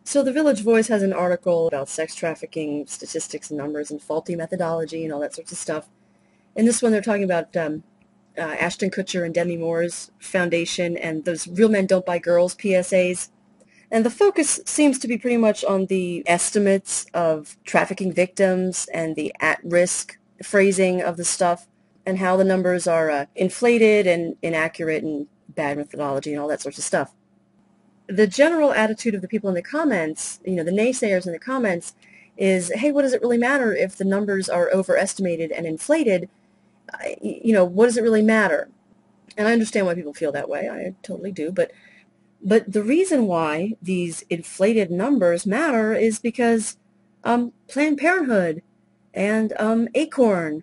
So the Village Voice has an article about sex trafficking statistics and numbers and faulty methodology and all that sorts of stuff. In this one, they're talking about Ashton Kutcher and Demi Moore's foundation and those Real Men Don't Buy Girls PSAs. And the focus seems to be pretty much on the estimates of trafficking victims and the at-risk phrasing of the stuff and how the numbers are inflated and inaccurate and bad methodology and all that sorts of stuff. The general attitude of the people in the comments, the naysayers in the comments, is, hey, what does it really matter if the numbers are overestimated and inflated? What does it really matter? And I understand why people feel that way. I totally do. But the reason why these inflated numbers matter is because Planned Parenthood and Acorn,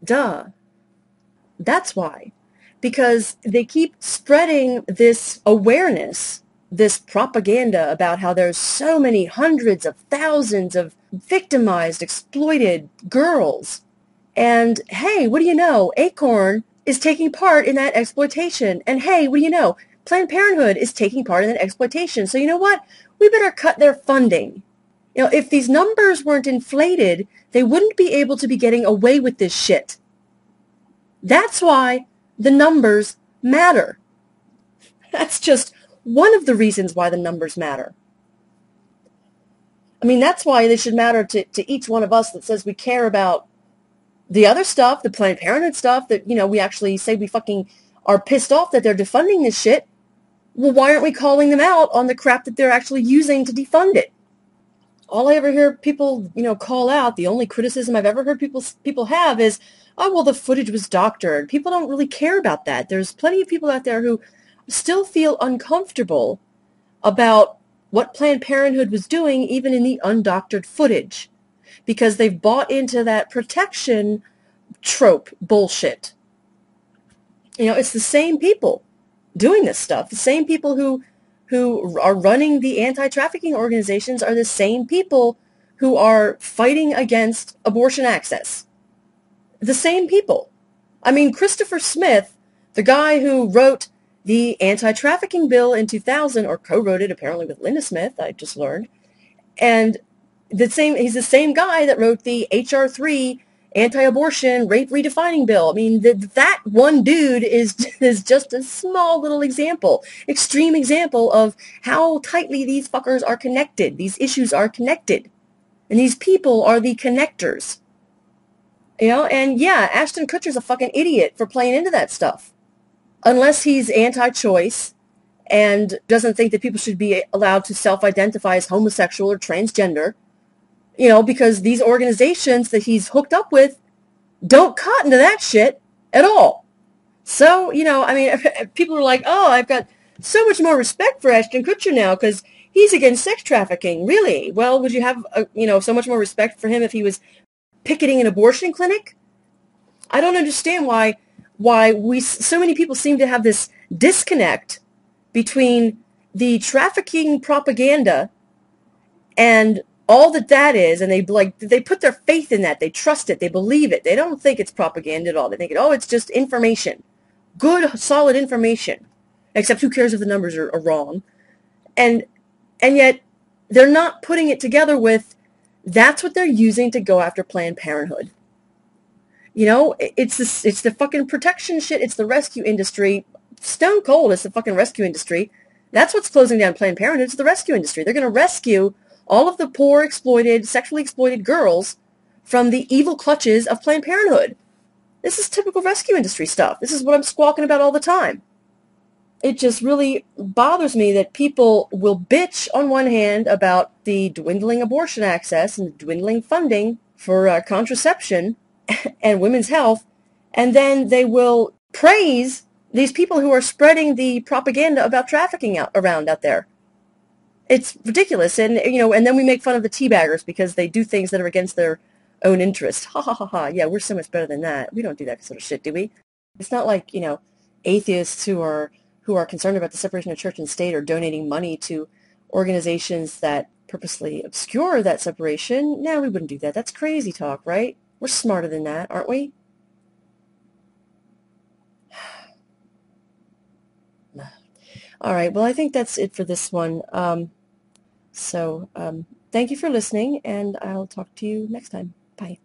duh. That's why. Because they keep spreading this awareness, this propaganda about how there's so many hundreds of thousands of victimized, exploited girls. And hey, what do you know? Acorn is taking part in that exploitation. And hey, what do you know? Planned Parenthood is taking part in that exploitation. So you know what? We better cut their funding. If these numbers weren't inflated, they wouldn't be able to be getting away with this shit. That's why the numbers matter. That's just one of the reasons why the numbers matter. I mean, that's why they should matter to each one of us that says we care about the other stuff, the Planned Parenthood stuff, that, we actually say we fucking are pissed off that they're defunding this shit. Well, why aren't we calling them out on the crap that they're actually using to defund it? All I ever hear people, call out, the only criticism I've ever heard people have is, oh, well, the footage was doctored. People don't really care about that. There's plenty of people out there who still feel uncomfortable about what Planned Parenthood was doing, even in the undoctored footage, because they've bought into that protection trope bullshit. It's the same people doing this stuff. The same people who are running the anti-trafficking organizations are the same people who are fighting against abortion access. The same people. I mean, Christopher Smith, the guy who wrote the anti-trafficking bill in 2000, or co-wrote it apparently with Linda Smith, I just learned, and he's the same guy that wrote the H.R. 3 anti-abortion rape redefining bill. I mean, that one dude is just a small little extreme example of how tightly these fuckers are connected. These issues are connected. And these people are the connectors. And yeah, Ashton Kutcher's a fucking idiot for playing into that stuff. Unless he's anti-choice and doesn't think that people should be allowed to self-identify as homosexual or transgender, because these organizations that he's hooked up with don't cotton to that shit at all. So, I mean, people are like, oh, I've got so much more respect for Ashton Kutcher now because he's against sex trafficking. Really? Well, would you have, so much more respect for him if he was picketing an abortion clinic? I don't understand why so many people seem to have this disconnect between the trafficking propaganda and all that is, and they put their faith in that. They trust it. They believe it. They don't think it's propaganda at all. They think, it's just information. Good, solid information. Except who cares if the numbers are wrong? And yet, they're not putting it together with, that's what they're using to go after Planned Parenthood. It's the fucking protection shit. It's the rescue industry. Stone cold, it's the fucking rescue industry. That's what's closing down Planned Parenthood. It's the rescue industry. They're going to rescue all of the poor, sexually exploited girls from the evil clutches of Planned Parenthood. This is typical rescue industry stuff. This is what I'm squawking about all the time. It just really bothers me that people will bitch on one hand about the dwindling abortion access and the dwindling funding for contraception and women's health, and then they will praise these people who are spreading the propaganda about trafficking around out there. It's ridiculous, and and then we make fun of the teabaggers because they do things that are against their own interest. Ha ha ha ha! Yeah, we're so much better than that. We don't do that sort of shit, do we? It's not like atheists who are concerned about the separation of church and state are donating money to organizations that purposely obscure that separation. No, we wouldn't do that. That's crazy talk, right? We're smarter than that, aren't we? All right, well, I think that's it for this one. So thank you for listening, and I'll talk to you next time. Bye.